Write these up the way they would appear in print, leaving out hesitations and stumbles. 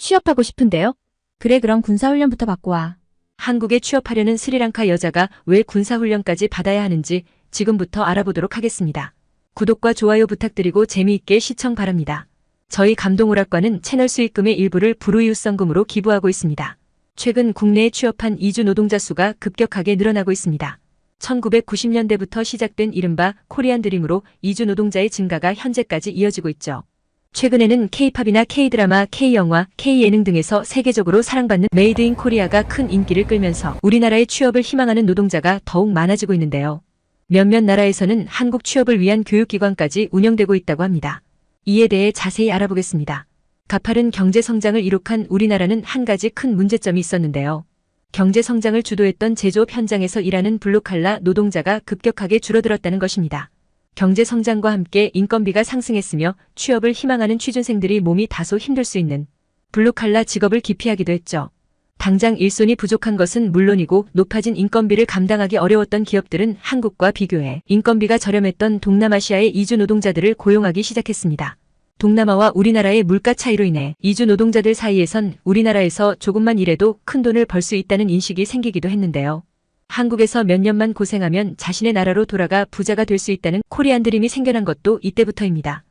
취업하고 싶은데요. 그래, 그럼 군사훈련부터 받고 와. 한국에 취업하려는 스리랑카 여자가 왜 군사훈련까지 받아야 하는지 지금부터 알아보도록 하겠습니다. 구독과 좋아요 부탁드리고 재미있게 시청 바랍니다. 저희 감동오락관은 채널 수익금의 일부를 불우이웃성금으로 기부하고 있습니다. 최근 국내에 취업한 이주 노동자 수가 급격하게 늘어나고 있습니다. 1990년대부터 시작된 이른바 코리안 드림으로 이주 노동자의 증가가 현재까지 이어지고 있죠. 최근에는 K-팝이나 K-드라마, K-영화, K-예능 등에서 세계적으로 사랑받는 메이드 인 코리아가 큰 인기를 끌면서 우리나라의 취업을 희망하는 노동자가 더욱 많아지고 있는데요. 몇몇 나라에서는 한국 취업을 위한 교육기관까지 운영되고 있다고 합니다. 이에 대해 자세히 알아보겠습니다. 가파른 경제 성장을 이룩한 우리나라는 한 가지 큰 문제점이 있었는데요. 경제 성장을 주도했던 제조업 현장에서 일하는 블루칼라 노동자가 급격하게 줄어들었다는 것입니다. 경제 성장과 함께 인건비가 상승했으며 취업을 희망하는 취준생들이 몸이 다소 힘들 수 있는 블루칼라 직업을 기피하기도 했죠. 당장 일손이 부족한 것은 물론이고 높아진 인건비를 감당하기 어려웠던 기업들은 한국과 비교해 인건비가 저렴했던 동남아시아의 이주 노동자들을 고용하기 시작했습니다. 동남아와 우리나라의 물가 차이로 인해 이주 노동자들 사이에선 우리나라에서 조금만 일해도 큰 돈을 벌 수 있다는 인식이 생기기도 했는데요. 한국에서 몇 년만 고생하면 자신의 나라로 돌아가 부자가 될 수 있다는 코리안 드림이 생겨난 것도 이때부터입니다.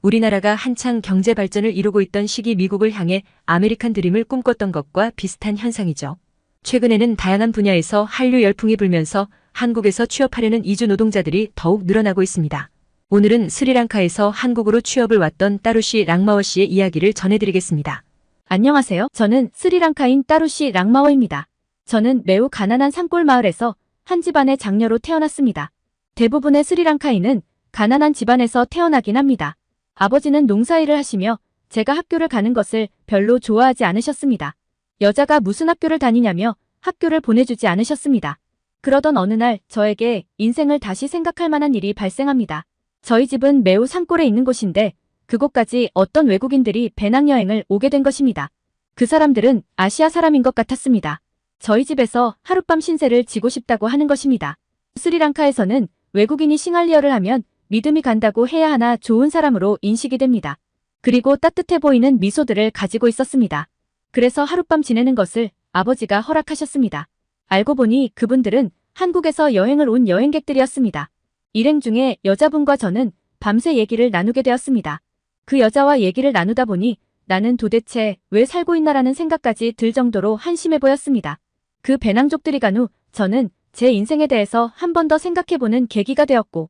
우리나라가 한창 경제 발전을 이루고 있던 시기 미국을 향해 아메리칸 드림을 꿈꿨던 것과 비슷한 현상이죠. 최근에는 다양한 분야에서 한류 열풍이 불면서 한국에서 취업하려는 이주 노동자들이 더욱 늘어나고 있습니다. 오늘은 스리랑카에서 한국으로 취업을 왔던 따루시 랑마워 씨의 이야기를 전해드리겠습니다. 안녕하세요. 저는 스리랑카인 따루시 랑마워입니다. 저는 매우 가난한 산골 마을에서 한 집안의 장녀로 태어났습니다. 대부분의 스리랑카인은 가난한 집안에서 태어나긴 합니다. 아버지는 농사일을 하시며 제가 학교를 가는 것을 별로 좋아하지 않으셨습니다. 여자가 무슨 학교를 다니냐며 학교를 보내주지 않으셨습니다. 그러던 어느 날 저에게 인생을 다시 생각할 만한 일이 발생합니다. 저희 집은 매우 산골에 있는 곳인데 그곳까지 어떤 외국인들이 배낭여행을 오게 된 것입니다. 그 사람들은 아시아 사람인 것 같았습니다. 저희 집에서 하룻밤 신세를 지고 싶다고 하는 것입니다. 스리랑카에서는 외국인이 싱할리어를 하면 믿음이 간다고 해야 하나 좋은 사람으로 인식이 됩니다. 그리고 따뜻해 보이는 미소들을 가지고 있었습니다. 그래서 하룻밤 지내는 것을 아버지가 허락하셨습니다. 알고 보니 그분들은 한국에서 여행을 온 여행객들이었습니다. 일행 중에 여자분과 저는 밤새 얘기를 나누게 되었습니다. 그 여자와 얘기를 나누다 보니 나는 도대체 왜 살고 있나라는 생각까지 들 정도로 한심해 보였습니다. 그 배낭족들이 간 후 저는 제 인생에 대해서 한 번 더 생각해보는 계기가 되었고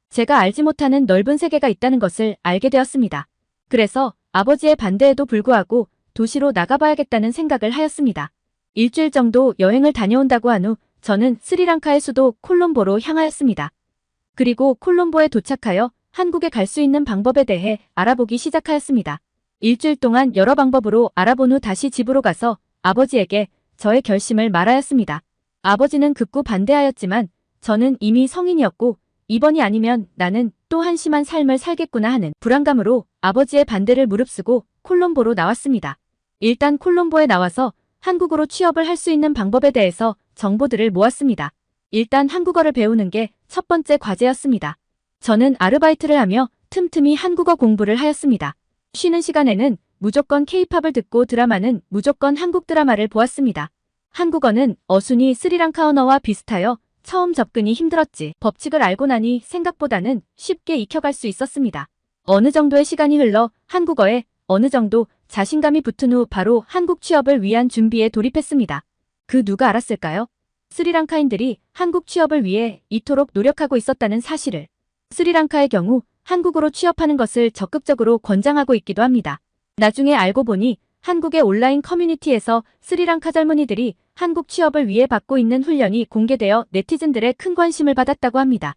제가 알지 못하는 넓은 세계가 있다는 것을 알게 되었습니다. 그래서 아버지의 반대에도 불구하고 도시로 나가봐야겠다는 생각을 하였습니다. 일주일 정도 여행을 다녀온다고 한 후 저는 스리랑카의 수도 콜롬보로 향하였습니다. 그리고 콜롬보에 도착하여 한국에 갈 수 있는 방법에 대해 알아보기 시작하였습니다. 일주일 동안 여러 방법으로 알아본 후 다시 집으로 가서 아버지에게 저의 결심을 말하였습니다. 아버지는 극구 반대하였지만 저는 이미 성인이었고 이번이 아니면 나는 또 한심한 삶을 살겠구나 하는 불안감으로 아버지의 반대를 무릅쓰고 콜롬보로 나왔습니다. 일단 콜롬보에 나와서 한국으로 취업을 할 수 있는 방법에 대해서 정보들을 모았습니다. 일단 한국어를 배우는 게 첫 번째 과제였습니다. 저는 아르바이트를 하며 틈틈이 한국어 공부를 하였습니다. 쉬는 시간에는 무조건 K-팝을 듣고 드라마는 무조건 한국 드라마를 보았습니다. 한국어는 어순이 스리랑카 언어와 비슷하여 처음 접근이 힘들었지 법칙을 알고 나니 생각보다는 쉽게 익혀갈 수 있었습니다. 어느 정도의 시간이 흘러 한국어에 어느 정도 자신감이 붙은 후 바로 한국 취업을 위한 준비에 돌입했습니다. 그 누가 알았을까요? 스리랑카인들이 한국 취업을 위해 이토록 노력하고 있었다는 사실을. 스리랑카의 경우 한국으로 취업하는 것을 적극적으로 권장하고 있기도 합니다. 나중에 알고 보니 한국의 온라인 커뮤니티에서 스리랑카 젊은이들이 한국 취업을 위해 받고 있는 훈련이 공개되어 네티즌들의 큰 관심을 받았다고 합니다.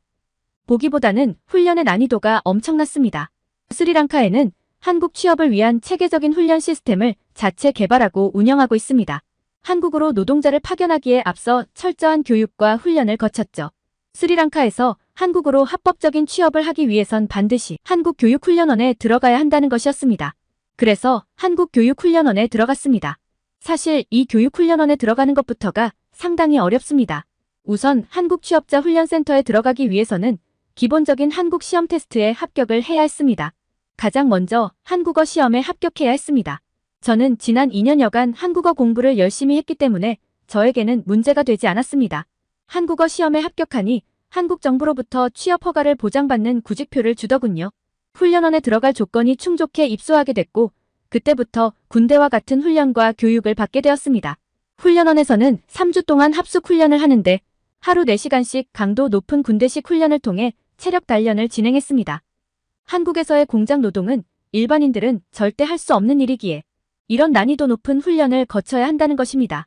보기보다는 훈련의 난이도가 엄청났습니다. 스리랑카에는 한국 취업을 위한 체계적인 훈련 시스템을 자체 개발하고 운영하고 있습니다. 한국으로 노동자를 파견하기에 앞서 철저한 교육과 훈련을 거쳤죠. 스리랑카에서 한국으로 합법적인 취업을 하기 위해선 반드시 한국교육훈련원에 들어가야 한다는 것이었습니다. 그래서 한국교육훈련원에 들어갔습니다. 사실 이 교육훈련원에 들어가는 것부터가 상당히 어렵습니다. 우선 한국취업자훈련센터에 들어가기 위해서는 기본적인 한국 시험 테스트에 합격을 해야 했습니다. 가장 먼저 한국어 시험에 합격해야 했습니다. 저는 지난 2년여간 한국어 공부를 열심히 했기 때문에 저에게는 문제가 되지 않았습니다. 한국어 시험에 합격하니 한국 정부로부터 취업 허가를 보장받는 구직표를 주더군요. 훈련원에 들어갈 조건이 충족해 입소하게 됐고 그때부터 군대와 같은 훈련과 교육을 받게 되었습니다. 훈련원에서는 3주 동안 합숙 훈련을 하는데 하루 4시간씩 강도 높은 군대식 훈련을 통해 체력 단련을 진행했습니다. 한국에서의 공장 노동은 일반인들은 절대 할 수 없는 일이기에 이런 난이도 높은 훈련을 거쳐야 한다는 것입니다.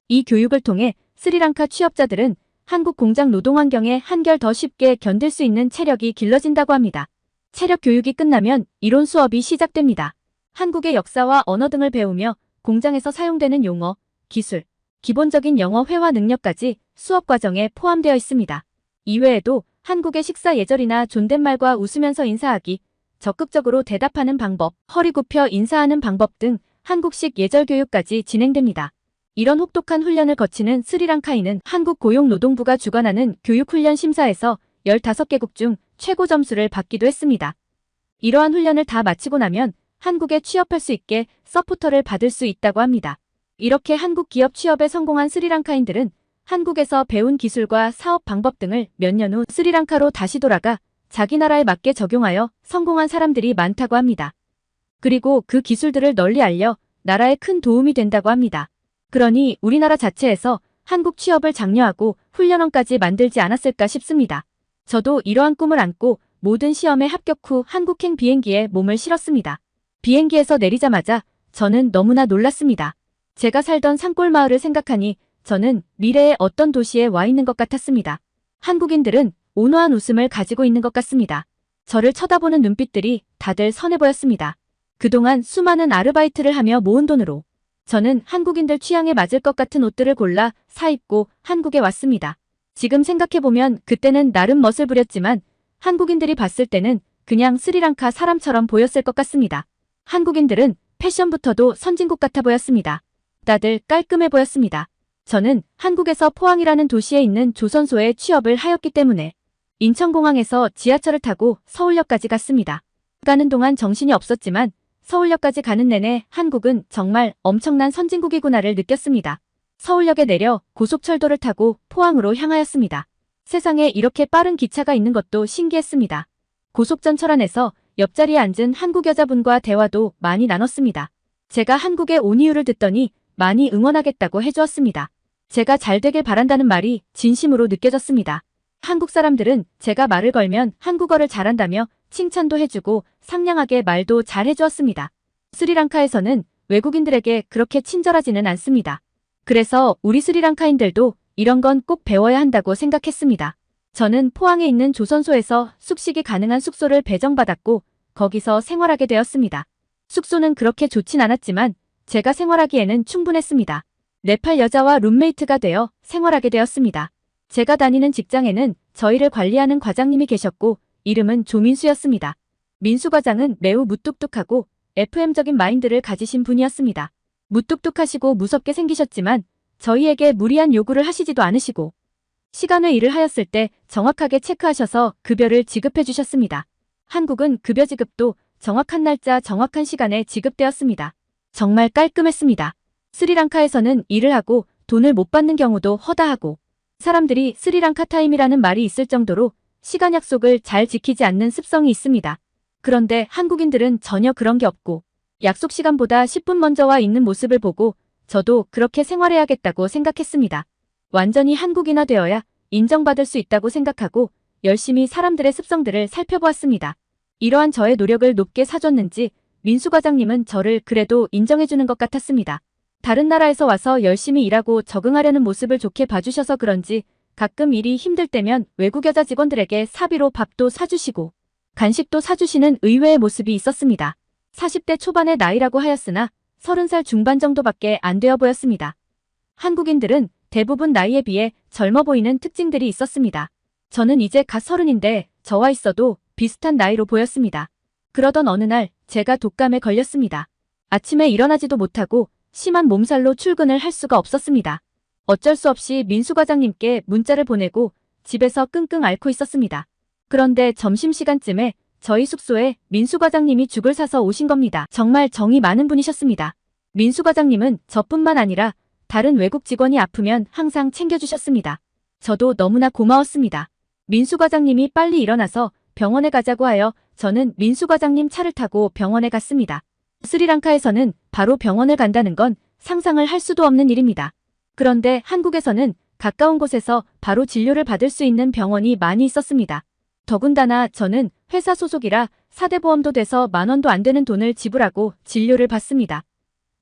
이 교육을 통해 스리랑카 취업자들은 한국 공장 노동 환경에 한결 더 쉽게 견딜 수 있는 체력이 길러진다고 합니다. 체력 교육이 끝나면 이론 수업이 시작됩니다. 한국의 역사와 언어 등을 배우며 공장에서 사용되는 용어, 기술, 기본적인 영어 회화 능력까지 수업 과정에 포함되어 있습니다. 이외에도 한국의 식사 예절이나 존댓말과 웃으면서 인사하기, 적극적으로 대답하는 방법, 허리 굽혀 인사하는 방법 등 한국식 예절 교육까지 진행됩니다. 이런 혹독한 훈련을 거치는 스리랑카인은 한국고용노동부가 주관하는 교육훈련 심사에서 15개국 중 최고 점수를 받기도 했습니다. 이러한 훈련을 다 마치고 나면 한국에 취업할 수 있게 서포터를 받을 수 있다고 합니다. 이렇게 한국 기업 취업에 성공한 스리랑카인들은 한국에서 배운 기술과 사업 방법 등을 몇 년 후 스리랑카로 다시 돌아가 자기 나라에 맞게 적용하여 성공한 사람들이 많다고 합니다. 그리고 그 기술들을 널리 알려 나라에 큰 도움이 된다고 합니다. 그러니 우리나라 자체에서 한국 취업을 장려하고 훈련원까지 만들지 않았을까 싶습니다. 저도 이러한 꿈을 안고 모든 시험에 합격 후 한국행 비행기에 몸을 실었습니다. 비행기에서 내리자마자 저는 너무나 놀랐습니다. 제가 살던 산골 마을을 생각하니 저는 미래의 어떤 도시에 와 있는 것 같았습니다. 한국인들은 온화한 웃음을 가지고 있는 것 같습니다. 저를 쳐다보는 눈빛들이 다들 선해 보였습니다. 그동안 수많은 아르바이트를 하며 모은 돈으로 저는 한국인들 취향에 맞을 것 같은 옷들을 골라 사입고 한국에 왔습니다. 지금 생각해보면 그때는 나름 멋을 부렸지만 한국인들이 봤을 때는 그냥 스리랑카 사람처럼 보였을 것 같습니다. 한국인들은 패션부터도 선진국 같아 보였습니다. 다들 깔끔해 보였습니다. 저는 한국에서 포항이라는 도시에 있는 조선소에 취업을 하였기 때문에 인천공항에서 지하철을 타고 서울역까지 갔습니다. 가는 동안 정신이 없었지만 서울역까지 가는 내내 한국은 정말 엄청난 선진국이구나를 느꼈습니다. 서울역에 내려 고속철도를 타고 포항으로 향하였습니다. 세상에 이렇게 빠른 기차가 있는 것도 신기했습니다. 고속전철 안에서 옆자리에 앉은 한국 여자분과 대화도 많이 나눴습니다. 제가 한국에 온 이유를 듣더니 많이 응원하겠다고 해주었습니다. 제가 잘 되길 바란다는 말이 진심으로 느껴졌습니다. 한국 사람들은 제가 말을 걸면 한국어를 잘한다며 칭찬도 해주고 상냥하게 말도 잘 해주었습니다. 스리랑카에서는 외국인들에게 그렇게 친절하지는 않습니다. 그래서 우리 스리랑카인들도 이런 건 꼭 배워야 한다고 생각했습니다. 저는 포항에 있는 조선소에서 숙식이 가능한 숙소를 배정받았고 거기서 생활하게 되었습니다. 숙소는 그렇게 좋진 않았지만 제가 생활하기에는 충분했습니다. 네팔 여자와 룸메이트가 되어 생활하게 되었습니다. 제가 다니는 직장에는 저희를 관리하는 과장님이 계셨고 이름은 조민수였습니다. 민수 과장은 매우 무뚝뚝하고 FM적인 마인드를 가지신 분이었습니다. 무뚝뚝하시고 무섭게 생기셨지만 저희에게 무리한 요구를 하시지도 않으시고 시간 외 일을 하였을 때 정확하게 체크하셔서 급여를 지급해 주셨습니다. 한국은 급여 지급도 정확한 날짜 정확한 시간에 지급되었습니다. 정말 깔끔했습니다. 스리랑카에서는 일을 하고 돈을 못 받는 경우도 허다하고 사람들이 스리랑카 타임이라는 말이 있을 정도로 시간 약속을 잘 지키지 않는 습성이 있습니다. 그런데 한국인들은 전혀 그런 게 없고 약속 시간보다 10분 먼저 와 있는 모습을 보고 저도 그렇게 생활해야겠다고 생각했습니다. 완전히 한국인화 되어야 인정받을 수 있다고 생각하고 열심히 사람들의 습성들을 살펴보았습니다. 이러한 저의 노력을 높게 사줬는지 민수 과장님은 저를 그래도 인정해주는 것 같았습니다. 다른 나라에서 와서 열심히 일하고 적응하려는 모습을 좋게 봐주셔서 그런지 가끔 일이 힘들 때면 외국 여자 직원들에게 사비로 밥도 사주시고 간식도 사주시는 의외의 모습이 있었습니다. 40대 초반의 나이라고 하였으나 30살 중반 정도밖에 안 되어 보였습니다. 한국인들은 대부분 나이에 비해 젊어 보이는 특징들이 있었습니다. 저는 이제 갓 30인데 저와 있어도 비슷한 나이로 보였습니다. 그러던 어느 날 제가 독감에 걸렸습니다. 아침에 일어나지도 못하고 심한 몸살로 출근을 할 수가 없었습니다. 어쩔 수 없이 민수 과장님께 문자를 보내고 집에서 끙끙 앓고 있었습니다. 그런데 점심시간쯤에 저희 숙소에 민수 과장님이 죽을 사서 오신 겁니다. 정말 정이 많은 분이셨습니다. 민수 과장님은 저뿐만 아니라 다른 외국 직원이 아프면 항상 챙겨주셨습니다. 저도 너무나 고마웠습니다. 민수 과장님이 빨리 일어나서 병원에 가자고 하여 저는 민수 과장님 차를 타고 병원에 갔습니다. 스리랑카에서는 바로 병원을 간다는 건 상상을 할 수도 없는 일입니다. 그런데 한국에서는 가까운 곳에서 바로 진료를 받을 수 있는 병원이 많이 있었습니다. 더군다나 저는 회사 소속이라 사대보험도 돼서 10,000원도 안 되는 돈을 지불하고 진료를 받습니다.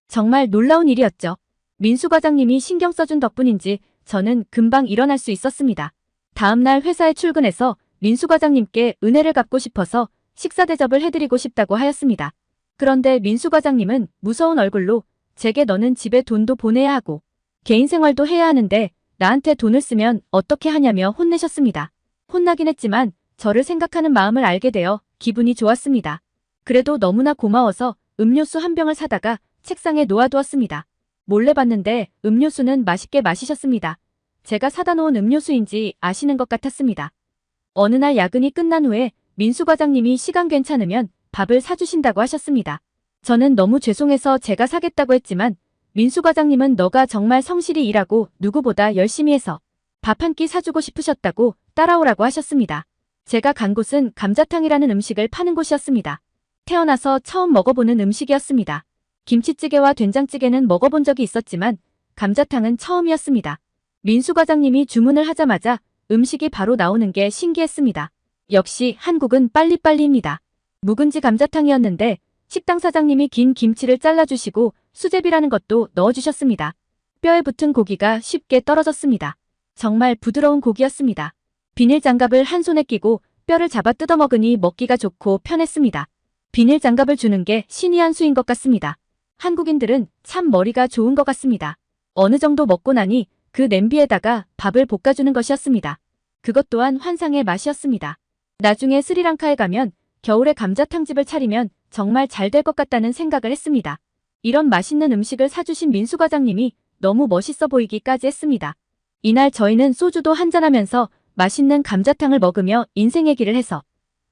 정말 놀라운 일이었죠. 민수 과장님이 신경 써준 덕분인지 저는 금방 일어날 수 있었습니다. 다음날 회사에 출근해서 민수 과장님께 은혜를 갚고 싶어서 식사 대접을 해드리고 싶다고 하였습니다. 그런데 민수 과장님은 무서운 얼굴로 제게 너는 집에 돈도 보내야 하고 개인 생활도 해야 하는데 나한테 돈을 쓰면 어떻게 하냐며 혼내셨습니다. 혼나긴 했지만 저를 생각하는 마음을 알게 되어 기분이 좋았습니다. 그래도 너무나 고마워서 음료수 한 병을 사다가 책상에 놓아두었습니다. 몰래 봤는데 음료수는 맛있게 마시셨습니다. 제가 사다 놓은 음료수인지 아시는 것 같았습니다. 어느 날 야근이 끝난 후에 민수 과장님이 시간 괜찮으면 밥을 사주신다고 하셨습니다. 저는 너무 죄송해서 제가 사겠다고 했지만 민수 과장님은 너가 정말 성실히 일하고 누구보다 열심히 해서 밥 한 끼 사주고 싶으셨다고 따라오라고 하셨습니다. 제가 간 곳은 감자탕이라는 음식을 파는 곳이었습니다. 태어나서 처음 먹어보는 음식이었습니다. 김치찌개와 된장찌개는 먹어본 적이 있었지만 감자탕은 처음이었습니다. 민수 과장님이 주문을 하자마자 음식이 바로 나오는 게 신기했습니다. 역시 한국은 빨리빨리입니다. 묵은지 감자탕이었는데 식당 사장님이 긴 김치를 잘라주시고 수제비라는 것도 넣어주셨습니다. 뼈에 붙은 고기가 쉽게 떨어졌습니다. 정말 부드러운 고기였습니다. 비닐 장갑을 한 손에 끼고 뼈를 잡아 뜯어 먹으니 먹기가 좋고 편했습니다. 비닐 장갑을 주는 게 신의 한 수인 것 같습니다. 한국인들은 참 머리가 좋은 것 같습니다. 어느 정도 먹고 나니 그 냄비에다가 밥을 볶아주는 것이었습니다. 그것 또한 환상의 맛이었습니다. 나중에 스리랑카에 가면 겨울에 감자탕집을 차리면 정말 잘 될 것 같다는 생각을 했습니다. 이런 맛있는 음식을 사주신 민수 과장님이 너무 멋있어 보이기까지 했습니다. 이날 저희는 소주도 한잔하면서 맛있는 감자탕을 먹으며 인생 얘기를 해서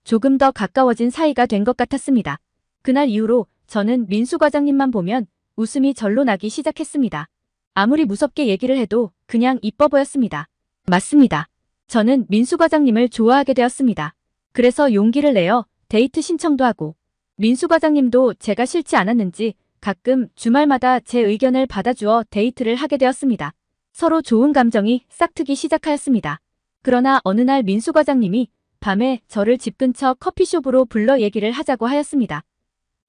조금 더 가까워진 사이가 된 것 같았습니다. 그날 이후로 저는 민수 과장님만 보면 웃음이 절로 나기 시작했습니다. 아무리 무섭게 얘기를 해도 그냥 이뻐 보였습니다. 맞습니다. 저는 민수 과장님을 좋아하게 되었습니다. 그래서 용기를 내어 데이트 신청도 하고 민수 과장님도 제가 싫지 않았는지 가끔 주말마다 제 의견을 받아주어 데이트를 하게 되었습니다. 서로 좋은 감정이 싹트기 시작하였습니다. 그러나 어느 날 민수 과장님이 밤에 저를 집 근처 커피숍으로 불러 얘기를 하자고 하였습니다.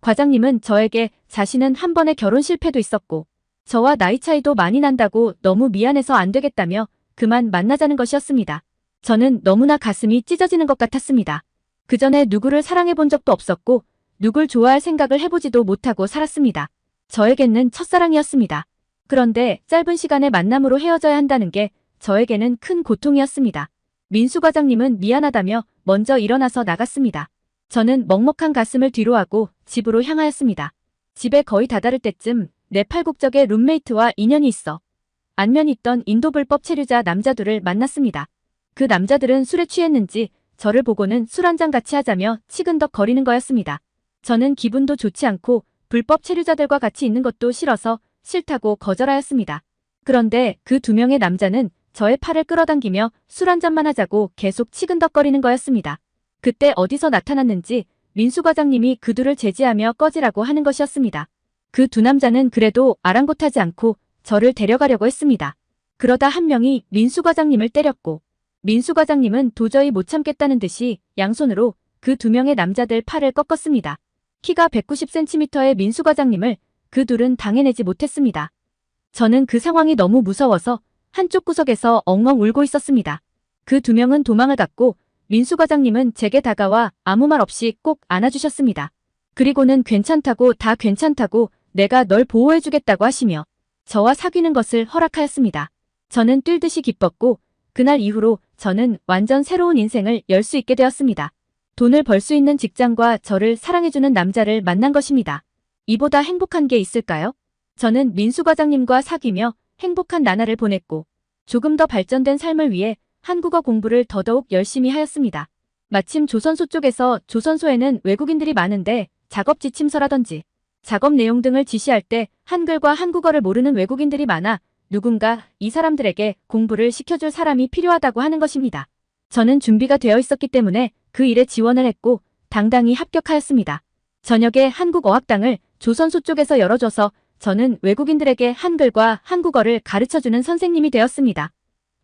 과장님은 저에게 자신은 한 번의 결혼 실패도 있었고 저와 나이 차이도 많이 난다고 너무 미안해서 안 되겠다며 그만 만나자는 것이었습니다. 저는 너무나 가슴이 찢어지는 것 같았습니다. 그 전에 누구를 사랑해 본 적도 없었고 누굴 좋아할 생각을 해보지도 못하고 살았습니다. 저에게는 첫사랑이었습니다. 그런데 짧은 시간의 만남으로 헤어져야 한다는 게 저에게는 큰 고통이었습니다. 민수 과장님은 미안하다며 먼저 일어나서 나갔습니다. 저는 먹먹한 가슴을 뒤로하고 집으로 향하였습니다. 집에 거의 다다를 때쯤 네팔 국적의 룸메이트와 인연이 있어 안면이 있던 인도 불법 체류자 남자들을 만났습니다. 그 남자들은 술에 취했는지 저를 보고는 술 한잔 같이 하자며 치근덕 거리는 거였습니다. 저는 기분도 좋지 않고 불법 체류자들과 같이 있는 것도 싫어서 싫다고 거절하였습니다. 그런데 그 2명의 남자는 저의 팔을 끌어당기며 술 한잔만 하자고 계속 치근덕거리는 거였습니다. 그때 어디서 나타났는지 민수 과장님이 그 둘을 제지하며 꺼지라고 하는 것이었습니다. 그 2 남자는 그래도 아랑곳하지 않고 저를 데려가려고 했습니다. 그러다 한 명이 민수 과장님을 때렸고 민수 과장님은 도저히 못 참겠다는 듯이 양손으로 그 2명의 남자들 팔을 꺾었습니다. 키가 190cm의 민수 과장님을 그 둘은 당해내지 못했습니다. 저는 그 상황이 너무 무서워서 한쪽 구석에서 엉엉 울고 있었습니다. 그 2명은 도망을 갔고 민수 과장님은 제게 다가와 아무 말 없이 꼭 안아주셨습니다. 그리고는 괜찮다고 다 괜찮다고 내가 널 보호해주겠다고 하시며 저와 사귀는 것을 허락하였습니다. 저는 뛸 듯이 기뻤고 그날 이후로 저는 완전 새로운 인생을 열 수 있게 되었습니다. 돈을 벌 수 있는 직장과 저를 사랑해주는 남자를 만난 것입니다. 이보다 행복한 게 있을까요? 저는 민수 과장님과 사귀며 행복한 나날을 보냈고 조금 더 발전된 삶을 위해 한국어 공부를 더더욱 열심히 하였습니다. 마침 조선소 쪽에서 조선소에는 외국인들이 많은데 작업 지침서라든지 작업 내용 등을 지시할 때 한글과 한국어를 모르는 외국인들이 많아 누군가 이 사람들에게 공부를 시켜줄 사람이 필요하다고 하는 것입니다. 저는 준비가 되어 있었기 때문에 그 일에 지원을 했고 당당히 합격하였습니다. 저녁에 한국어학당을 조선소 쪽에서 열어줘서 저는 외국인들에게 한글과 한국어를 가르쳐주는 선생님이 되었습니다.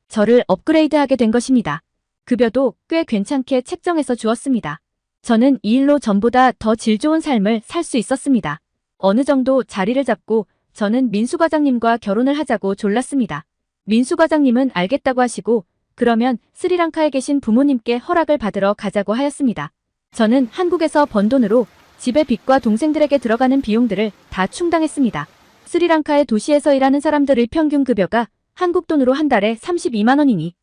저를 업그레이드하게 된 것입니다. 급여도 꽤 괜찮게 책정해서 주었습니다. 저는 이 일로 전보다 더 질 좋은 삶을 살 수 있었습니다. 어느 정도 자리를 잡고 저는 민수 과장님과 결혼을 하자고 졸랐습니다. 민수 과장님은 알겠다고 하시고 그러면 스리랑카에 계신 부모님께 허락을 받으러 가자고 하였습니다. 저는 한국에서 번 돈으로 집에 빚과 동생들에게 들어가는 비용들을 다 충당했습니다. 스리랑카의 도시에서 일하는 사람들의 평균 급여가 한국 돈으로 한 달에 32만 원이니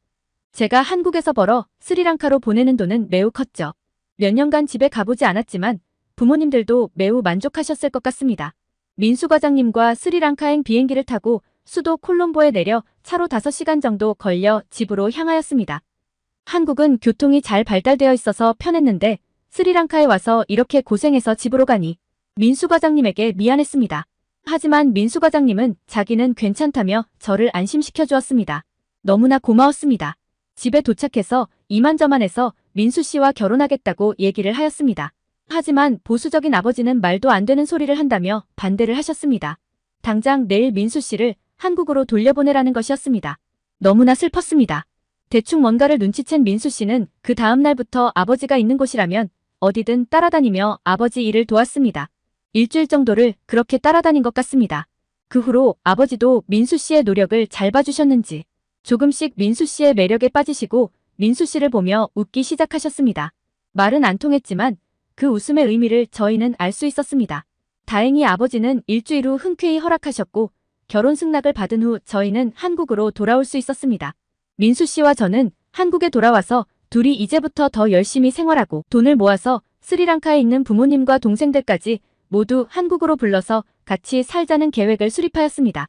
제가 한국에서 벌어 스리랑카로 보내는 돈은 매우 컸죠. 몇 년간 집에 가보지 않았지만 부모님들도 매우 만족하셨을 것 같습니다. 민수 과장님과 스리랑카행 비행기를 타고 수도 콜롬보에 내려 차로 5시간 정도 걸려 집으로 향하였습니다. 한국은 교통이 잘 발달되어 있어서 편했는데 스리랑카에 와서 이렇게 고생해서 집으로 가니 민수 과장님에게 미안했습니다. 하지만 민수 과장님은 자기는 괜찮다며 저를 안심시켜 주었습니다. 너무나 고마웠습니다. 집에 도착해서 이만저만해서 민수 씨와 결혼하겠다고 얘기를 하였습니다. 하지만 보수적인 아버지는 말도 안 되는 소리를 한다며 반대를 하셨습니다. 당장 내일 민수 씨를 한국으로 돌려보내라는 것이었습니다. 너무나 슬펐습니다. 대충 뭔가를 눈치챈 민수 씨는 그 다음 날부터 아버지가 있는 곳이라면 어디든 따라다니며 아버지 일을 도왔습니다. 일주일 정도를 그렇게 따라다닌 것 같습니다. 그 후로 아버지도 민수 씨의 노력을 잘 봐주셨는지 조금씩 민수 씨의 매력에 빠지시고 민수 씨를 보며 웃기 시작하셨습니다. 말은 안 통했지만 그 웃음의 의미를 저희는 알 수 있었습니다. 다행히 아버지는 일주일 후 흔쾌히 허락하셨고 결혼 승낙을 받은 후 저희는 한국으로 돌아올 수 있었습니다. 민수 씨와 저는 한국에 돌아와서 둘이 이제부터 더 열심히 생활하고 돈을 모아서 스리랑카에 있는 부모님과 동생들까지 모두 한국으로 불러서 같이 살자는 계획을 수립하였습니다.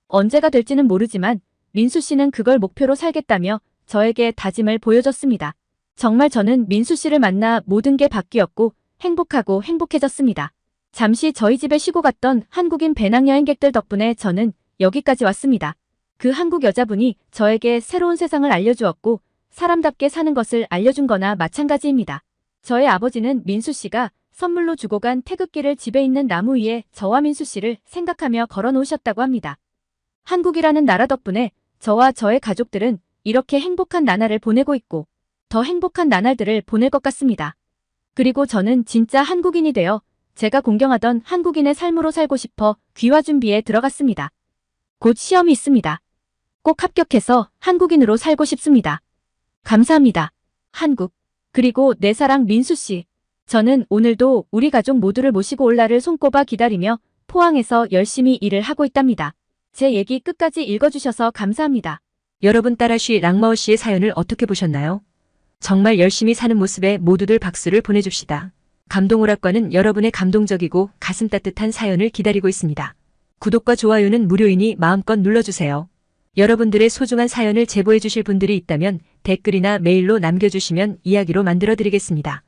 언제가 될지는 모르지만 민수 씨는 그걸 목표로 살겠다며 저에게 다짐을 보여줬습니다. 정말 저는 민수 씨를 만나 모든 게 바뀌었고 행복하고 행복해졌습니다. 잠시 저희 집에 쉬고 갔던 한국인 배낭여행객들 덕분에 저는 여기까지 왔습니다. 그 한국 여자분이 저에게 새로운 세상을 알려주었고 사람답게 사는 것을 알려준 거나 마찬가지입니다. 저의 아버지는 민수 씨가 선물로 주고 간 태극기를 집에 있는 나무 위에 저와 민수 씨를 생각하며 걸어 놓으셨다고 합니다. 한국이라는 나라 덕분에 저와 저의 가족들은 이렇게 행복한 나날을 보내고 있고 더 행복한 나날들을 보낼 것 같습니다. 그리고 저는 진짜 한국인이 되어 제가 공경하던 한국인의 삶으로 살고 싶어 귀화 준비에 들어갔습니다. 곧 시험이 있습니다. 꼭 합격해서 한국인으로 살고 싶습니다. 감사합니다. 한국. 그리고 내 사랑 민수 씨. 저는 오늘도 우리 가족 모두를 모시고 올 날을 손꼽아 기다리며 포항에서 열심히 일을 하고 있답니다. 제 얘기 끝까지 읽어주셔서 감사합니다. 여러분 따라쉬 랑마오 씨의 사연을 어떻게 보셨나요? 정말 열심히 사는 모습에 모두들 박수를 보내줍시다. 감동오락관은 여러분의 감동적이고 가슴 따뜻한 사연을 기다리고 있습니다. 구독과 좋아요는 무료이니 마음껏 눌러주세요. 여러분들의 소중한 사연을 제보해 주실 분들이 있다면 댓글이나 메일로 남겨주시면 이야기로 만들어드리겠습니다.